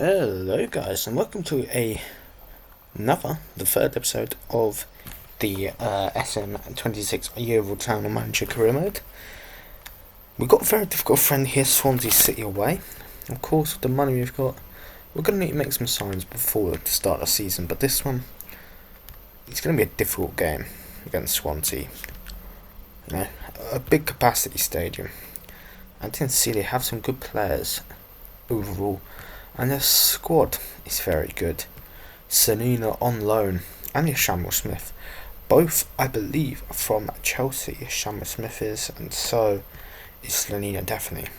Hello guys and welcome to the third episode of the SM26 Yeovil Town Manager career mode. We've got a very difficult friend here, Swansea City away. Of course, with the money we've got, we're going to need to make some signs before the start of the season, but this one, it's going to be a difficult game against Swansea. You know, a big capacity stadium. I didn't see they have some good players overall. And their squad is very good. Selina on loan and Samuel Smith, both I believe from Chelsea. Samuel Smith is, and so is Selina definitely.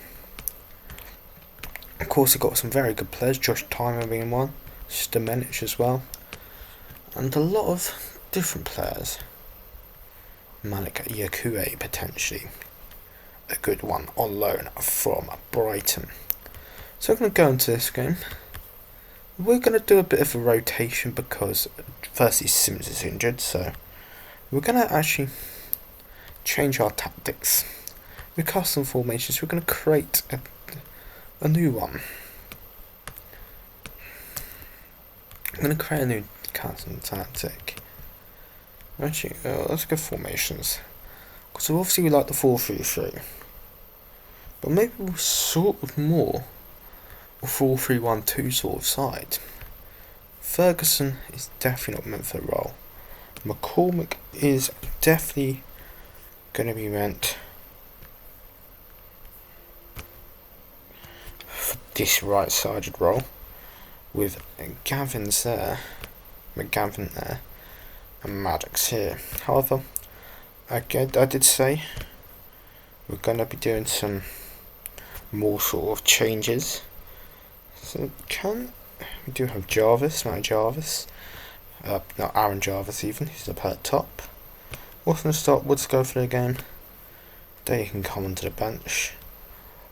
Of course, they've got some very good players. Josh Tymer being one, Stamenic as well, and a lot of different players. Malik Yakue potentially a good one on loan from Brighton. So we're going to go into this game. We're going to do a bit of a rotation because firstly Sims is injured, so we're going to actually change our tactics. With custom formations, we're going to create a new one. I'm going to create a new custom tactic. Actually, let's go formations. Because obviously we like the 4-3-3. But maybe we'll sort of more 4-3-1-2 sort of side. Ferguson is definitely not meant for the role. McCormick is definitely going to be meant for this right-sided role, with McGavin there, and Maddox here. However, I did say we're going to be doing some more sort of changes. So we do have Jarvis, not Aaron Jarvis even, he's up at top. Also going to start Woodscofer again. They can come onto the bench.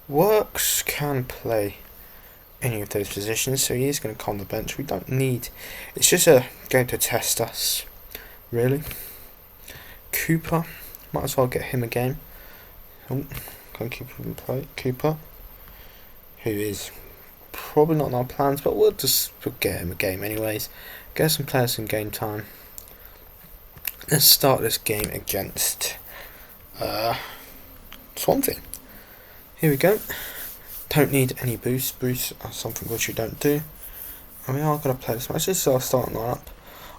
Works can play any of those positions, so he is going to come on the bench. We don't need, it's just a game to test us, really. Cooper, might as well get him a game. Can't keep him in play. Cooper, who is probably not in our plans, but we'll get him a game anyways. Get some players in game time. Let's start this game against Swansea. Here we go. Don't need any boost. Boost are something which you don't do. And we are going to play this match. This is our starting lineup.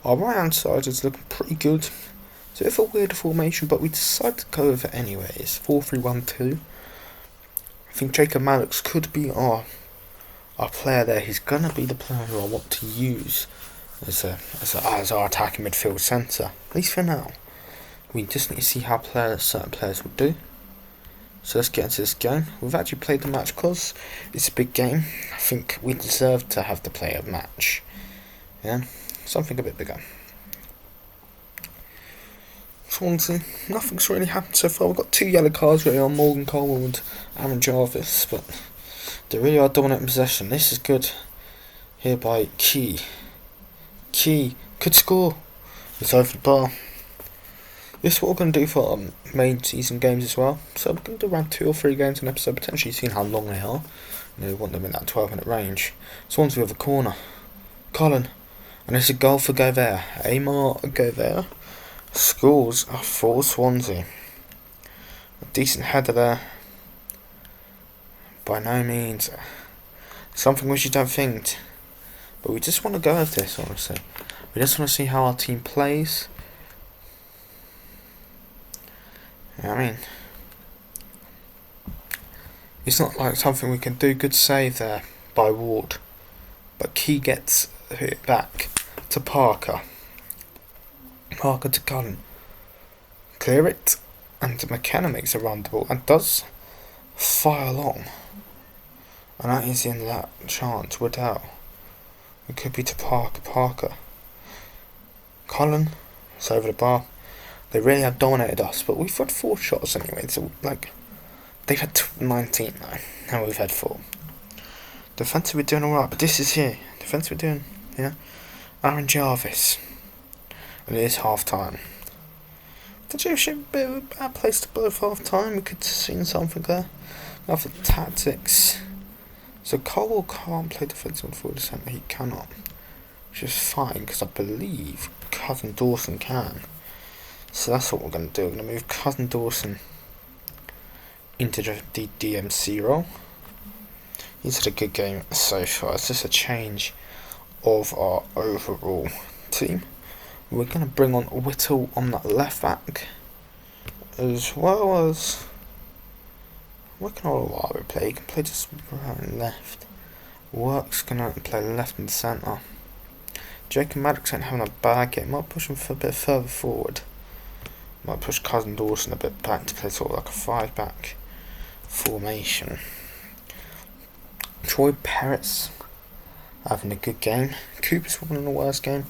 Our right hand side is looking pretty good. So it's a weird formation, but we decided to go with it anyways. 4-3-1-2. I think Jacob Maddox could be our player there. He's gonna be the player who I want to use as our attacking midfield centre, at least for now. We just need to see how certain players will do. So let's get into this game. We've actually played the match because it's a big game. I think we deserve to have the player of match. Yeah, something a bit bigger. Swansea, nothing's really happened so far. We've got 2 yellow cards really on Morgan Cole and Aaron Jarvis, but they really are dominant in possession. This is good. Here by Key could score. It's over the bar. This is what we're going to do for main season games as well. So we're going to do around 2 or 3 games an episode, potentially seeing how long they are. You know, we want them in that 12-minute range. Swansea with a corner. Colin. And it's a goal for Govert. Amar Govert scores for Swansea. A decent header there. By no means something which you don't think, but we just want to go with this, honestly. We just want to see how our team plays. I mean, it's not like something we can do. Good save there by Ward, but Key gets it back to Parker to Cullen, clear it, and McKenna makes a run the ball and does fire along. And that is in that chance, Woodell. It could be to Parker. Colin, it's over the bar. They really have dominated us, but we've had 4 shots anyway, so they've had 19 now, and we've had 4. Defensive we're doing alright, but this is here. Defensive we're doing, Aaron Jarvis. And it is half time. The Championship a bit of a bad place to blow for half time. We could have seen something there. After tactics, So Cole can't play defensive midfielder centre, he cannot. Which is fine, because I believe Cousin Dawson can. So that's what we're going to do. We're going to move Cousin Dawson into the DMC role. He's had a good game so far. It's just a change of our overall team. We're going to bring on Whittle on that left back, as well as what can Olawari play? He can play just right and left. Work's going to play left and centre. Jacob Maddox ain't having a bad game. Might push him for a bit further forward. Might push Cousin Dawson a bit back to play sort of like a 5-back formation. Troy Perrett's having a good game. Cooper's probably in the worst game.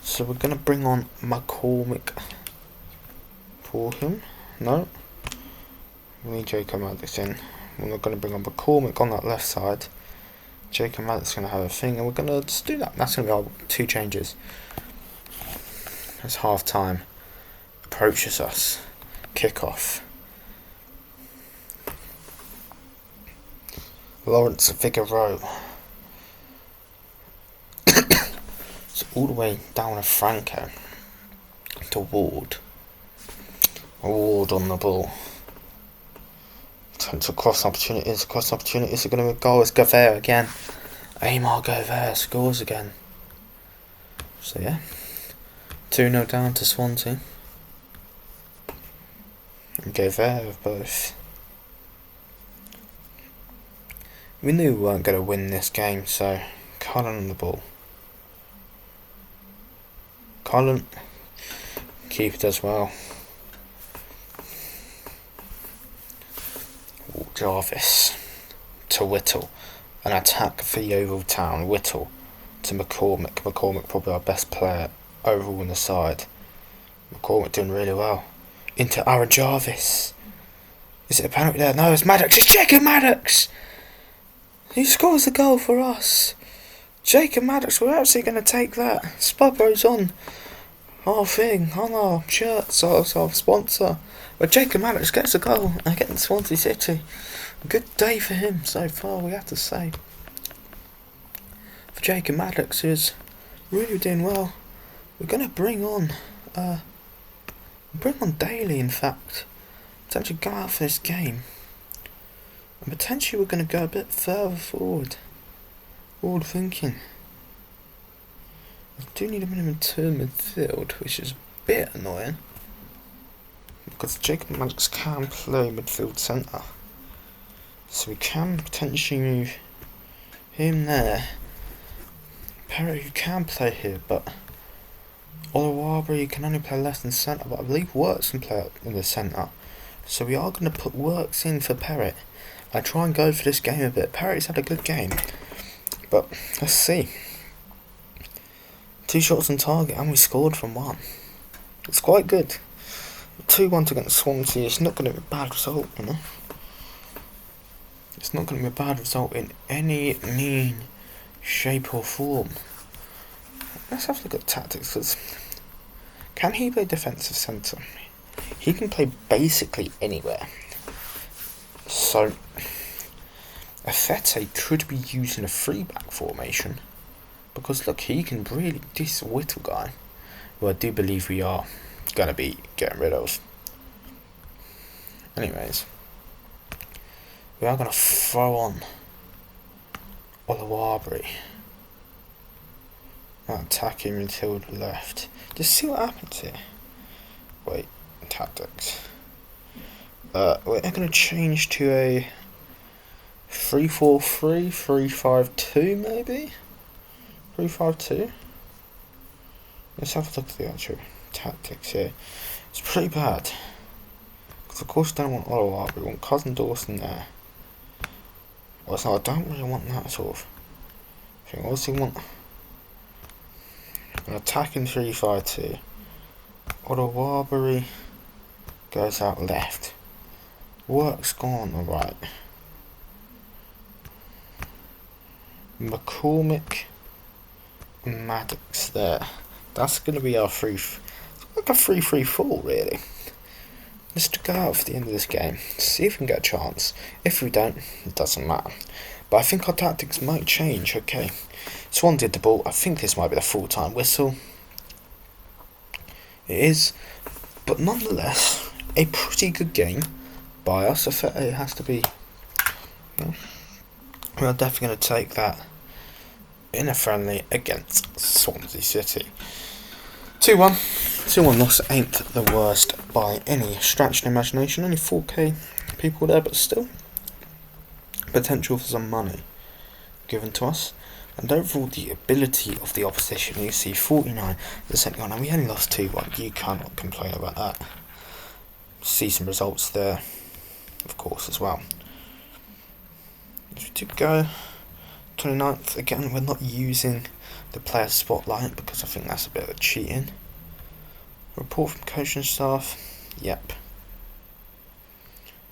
So we're going to bring on McCormick for him. No. We need Jacob Maddox in. We're going to bring on McCormick on that left side. Jacob Maddox is going to have a thing, and we're going to just do that. That's going to be our 2 changes. As half time approaches us. Kick off. Lawrence Figueroa. It's all the way down to Franco. To Ward. Ward on the ball. Attempts across opportunities. Across opportunities are going to be a goal. It's Govert again. Amar Govert scores again. So yeah. 2-0 down to Swansea. And Govert with both. We knew we weren't going to win this game, so Cullen on the ball. Cullen. Keeper does well. Jarvis to Whittle. An attack for Yeovil Town. Whittle to McCormick. McCormick probably our best player overall in the side. McCormick doing really well. Into Aaron Jarvis. Is it a penalty there? No, it's Maddox. It's Jacob Maddox! He scores a goal for us. Jacob Maddox, we're actually going to take that. Spubbro's on our thing, on our shirts, our sponsor. But Jacob Maddox gets a goal against Swansea City. Good day for him so far, we have to say. For Jacob Maddox, who's really doing well. We're going to bring on Daly, in fact, to actually go out for this game. And potentially we're going to go a bit further forward. Forward thinking. We do need a minimum 2 in midfield, which is a bit annoying. Because Jacob Maddox can play midfield centre. So we can potentially move him there. Perry, who can play here, but Olawari can only play left and centre, but I believe Works can play in the centre. So we are going to put Works in for Perrott. I try and go for this game a bit. Perrett's had a good game, but let's see. 2 shots on target and we scored from 1. It's quite good. 2-1 against Swansea. It's not going to be a bad result, you know. It's not going to be a bad result in any mean shape or form. Let's have a look at tactics. Cause can he play defensive centre? He can play basically anywhere. So, Afete could be using a 3-back formation. Because look, he can really, this Whittle guy, who I do believe we are going to be getting rid of. Anyways, we are going to throw on Olawari. Attacking until the left. Just see what happens here. Wait, tactics. We're going to change to a 3-4-3, 3-5-2 maybe? 3-5-2? Let's have a look at the actual tactics here. It's pretty bad. Because of course I don't want Olawari, we want Cousin Dawson there. Well, so I don't really want that sort of thing. I also want an attacking 3-5-2. Olawari goes out left. Work's gone on the right. McCormick and Maddox there. That's going to be our like a 3-3-4 really. Just to go out for the end of this game. See if we can get a chance. If we don't, it doesn't matter. But I think our tactics might change. Okay, Swan did the ball. I think this might be the full-time whistle. It is, but nonetheless, a pretty good game by us. It has to be. We're definitely going to take that in a friendly against Swansea City. 2-1. 2-1 loss ain't the worst by any stretch of imagination. Only 4k people there, but still potential for some money given to us. And overall, the ability of the opposition, you see 49 to 71, and we only lost 2-1. You cannot complain about that. See some results there, of course, as well. As we did go 29th, again, we're not using the player spotlight because I think that's a bit of cheating. Report from coaching staff, yep.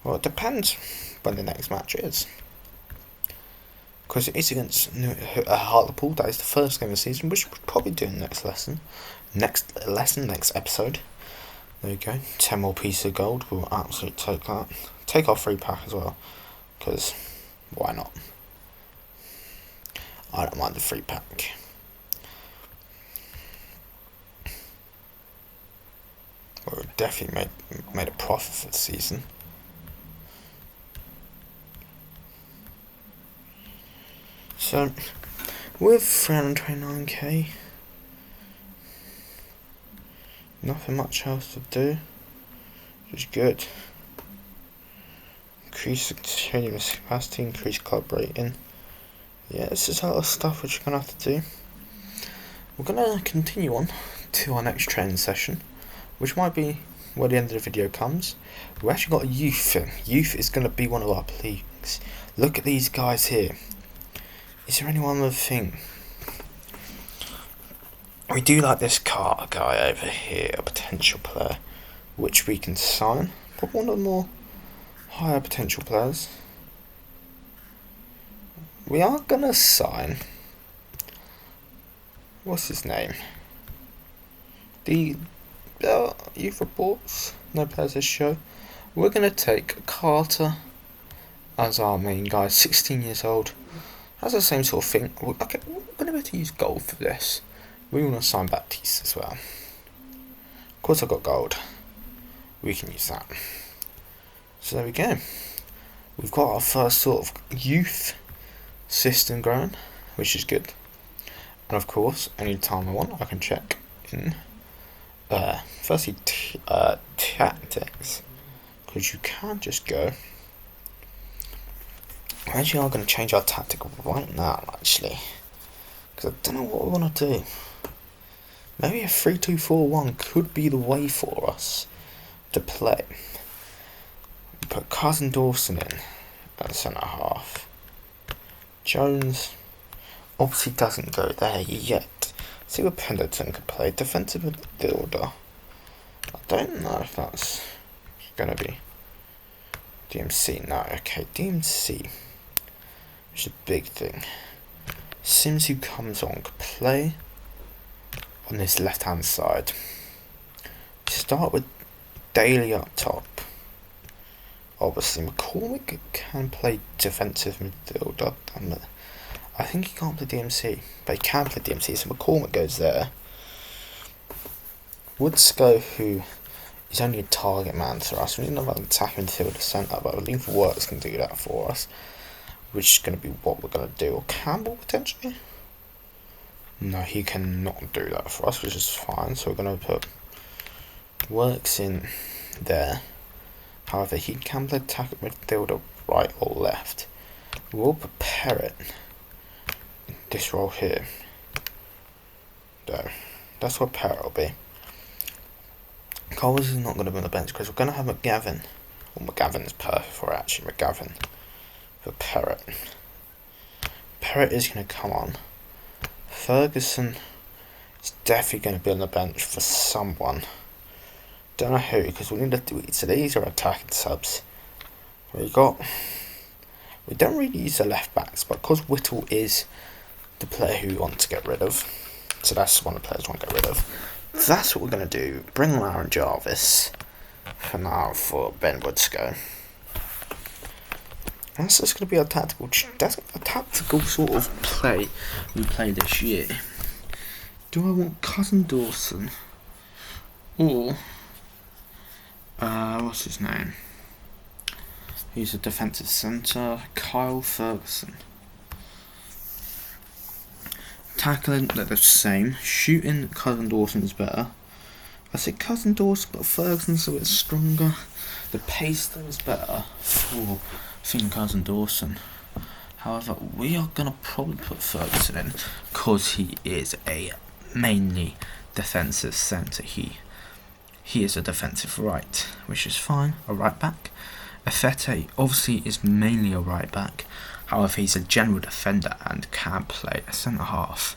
Well, it depends when the next match is. Because it is against Hartlepool. That is the first game of the season, which we'll probably do in the next lesson. Next episode. There you go. 10 more pieces of gold. We'll absolutely take that. Take our free pack as well. Because, why not? I don't mind the free pack. Well, we've definitely made a profit for the season. So, with 329k, nothing much else to do, which is good. Increase continuous capacity, increase club rating. Yeah, this is a lot of stuff which we're going to have to do. We're going to continue on to our next training session, which might be where the end of the video comes. We actually got a youth thing. Youth is going to be one of our leagues. Look at these guys here. Is there anyone with a thing? We do like this Carter guy over here, a potential player, which we can sign. But one of the more higher potential players. We are going to sign. What's his name? The youth reports. No players this show. We're going to take Carter as our main guy, 16 years old. That's the same sort of thing. Okay, we're going to be able to use gold for this. We want to sign Baptiste as well. Of course I've got gold. We can use that. So there we go. We've got our first sort of youth system going, which is good. And of course, anytime I want, I can check in. Firstly, tactics. Because you can't just go. We actually are going to change our tactic right now, actually. Because I don't know what we want to do. Maybe a 3-2-4-1 could be the way for us to play. Put Cousin Dawson in at centre half. Jones obviously doesn't go there yet. See what Pendleton could play. Defensive midfielder. I don't know if that's going to be DMC. No, okay, DMC. Which is a big thing. Sims, who comes on, could play on this left hand side. Start with Daly up top. Obviously, McCormick can play defensive midfielder. I think he can't play DMC, but he can play DMC, so McCormick goes there. Woodskow, who is only a target man for us. We need another attacking midfielder centre, but I believe Works can do that for us, which is going to be what we're going to do. Or Campbell, potentially? No, he cannot do that for us, which is fine, so we're going to put Works in there. However, he can play attacking midfielder right or left. We'll prepare it. This role here. There. That's what Parrot will be. Coles is not going to be on the bench because we're going to have McGavin. Well, McGavin is perfect for it, actually. McGavin for Parrot. Parrot is going to come on. Ferguson is definitely going to be on the bench for someone. Don't know who, because we need to do it. So these are attacking subs. We don't really use the left backs, but because Whittle is the player who we want to get rid of, so that's one of the players we want to get rid of. That's what we're going to do. Bring on Aaron Jarvis for now for Ben Woodskow. That's just going to be a tactical. That's a tactical sort of play we play this year. Do I want Cousin Dawson or what's his name? He's a defensive centre, Kyle Ferguson. Tackling, they're the same. Shooting, Cousin Dawson is better. I say Cousin Dawson, but Ferguson's a bit stronger. The pace though is better for Cousin Dawson. However, we are going to probably put Ferguson in because he is a mainly defensive centre. He is a defensive right, which is fine. A right back. Afete obviously is mainly a right back. However, he's a general defender and can play a centre half,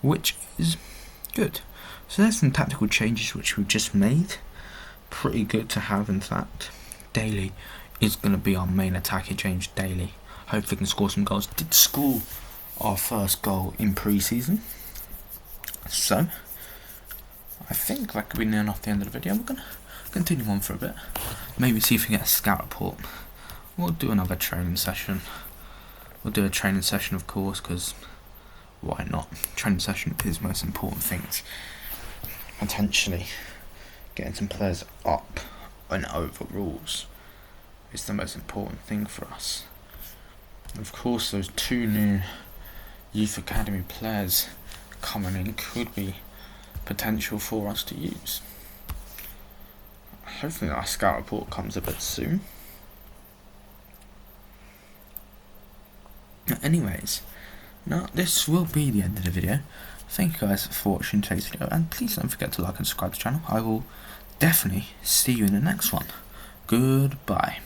which is good. So there's some tactical changes which we've just made. Pretty good to have, in fact. Daly is going to be our main attacking change. Daly. Hopefully can score some goals. Did score our first goal in pre-season. So, I think that could be near enough the end of the video. We're going to continue on for a bit. Maybe see if we can get a scout report. We'll do another training session. We'll do a training session, of course, because why not? Training session is the most important thing. Potentially getting some players up and overalls is the most important thing for us. Of course, those 2 new youth academy players coming in could be potential for us to use. Hopefully our scout report comes a bit soon. Anyways, now this will be the end of the video. Thank you guys for watching today's video, and please don't forget to like and subscribe to the channel. I will definitely see you in the next one. Goodbye.